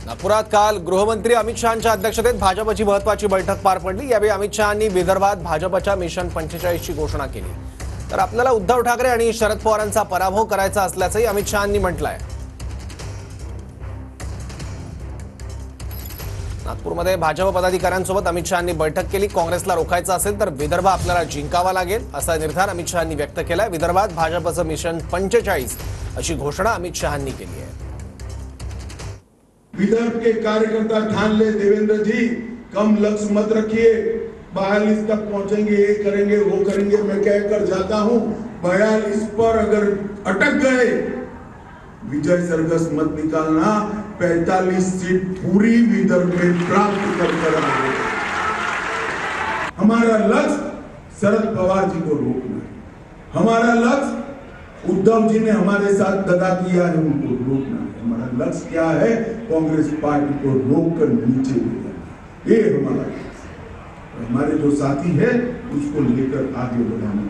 नागपुरात काल गृहमंत्री अमित शहांच्या अध्यक्षतेत भाजपची महत्त्वाची बैठक पार पडली। यावेळी अमित शहांनी विदर्भात भाजपच्या मिशन 45 ची घोषणा केली। तर आपल्याला उद्धव ठाकरे आणि शरद पवारांचा पराभव करायचा असल्याचंही अमित शहांनी म्हटलंय। नागपूरमध्ये भाजप पदाधिकाऱ्यांसोबत अमित शहांनी बैठक केली। काँग्रेसला रोखायचं असेल तर विदर्भ आपल्याला जिंकावा लागेल असा निर्धार अमित शहांनी व्यक्त केलाय। विदर्भात भाजपचं मिशन 45 अशी घोषणा अमित शहांनी केली आहे। विदर्भ के कार्यकर्ता ठान ले देवेंद्र जी, कम लक्ष्य मत रखिए। 42 तक पहुंचेंगे, ये करेंगे वो करेंगे मैं कहकर जाता हूं। 42 पर अगर अटक गए, विजय सरघस मत निकालना। 45 सीट पूरी विदर्भ में प्राप्त कर आएंगे। हमारा लक्ष्य शरद पवार जी को रोकना है। हमारा लक्ष्य उद्धव जी ने हमारे साथ दगा किया है, उनको रोकना है। हमारा लक्ष्य क्या है? कांग्रेस पार्टी को रोककर नीचे ले जाना, ये हमारा लक्ष्य है। हमारे जो साथी है उसको लेकर आगे बढ़ाना है,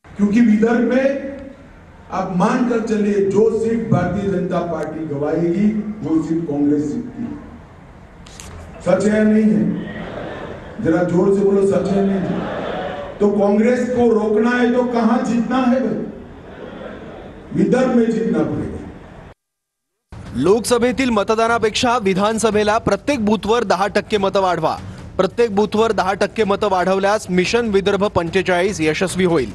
क्योंकि विदर्भ में आप मानकर चलिए जो सीट भारतीय जनता पार्टी गवाएगी वो सीट कांग्रेस जीतती है। सच है नहीं है? जरा जोर से बोलो, सच है नहीं है? तो कांग्रेस को रोकना है तो कहां जीतना है भाई? विदर्भ में जीतना पड़ेगा। लोकसभेतील मतदानापेक्षा विधानसभेला प्रत्येक बूथवर 10% मतं वाढवा। प्रत्येक बूथवर 10% मतं वाढवल्यास मिशन विदर्भ 45 यशस्वी होईल।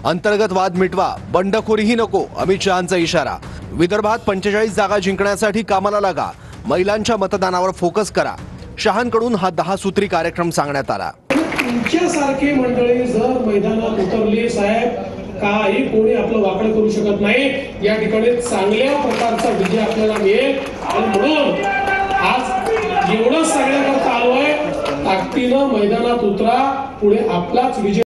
अंतर्गत वाद मिटवा, बंडखोरीही नको, अमित शहांचा इशारा। विदर्भात 45 जागा जिंकण्यासाठी कामाला लागा। महिलांच्या मतदानावर फोकस करा। शहांकडून हा 10 सूत्री कार्यक्रम सांगण्यात आला। तुमच्यासारखी मंडळी जर मैदानात उतरली साहेब, काही कोणी आपलं वाकड करू शकत नाही। या ठिकाणी चांगल्या प्रकारचा विजय आपल्याला मिळेल आणि म्हणून आज एवढं सगळ्यांना चालू आहे, ताकदीनं मैदानात उतरा, पुढे आपलाच विजय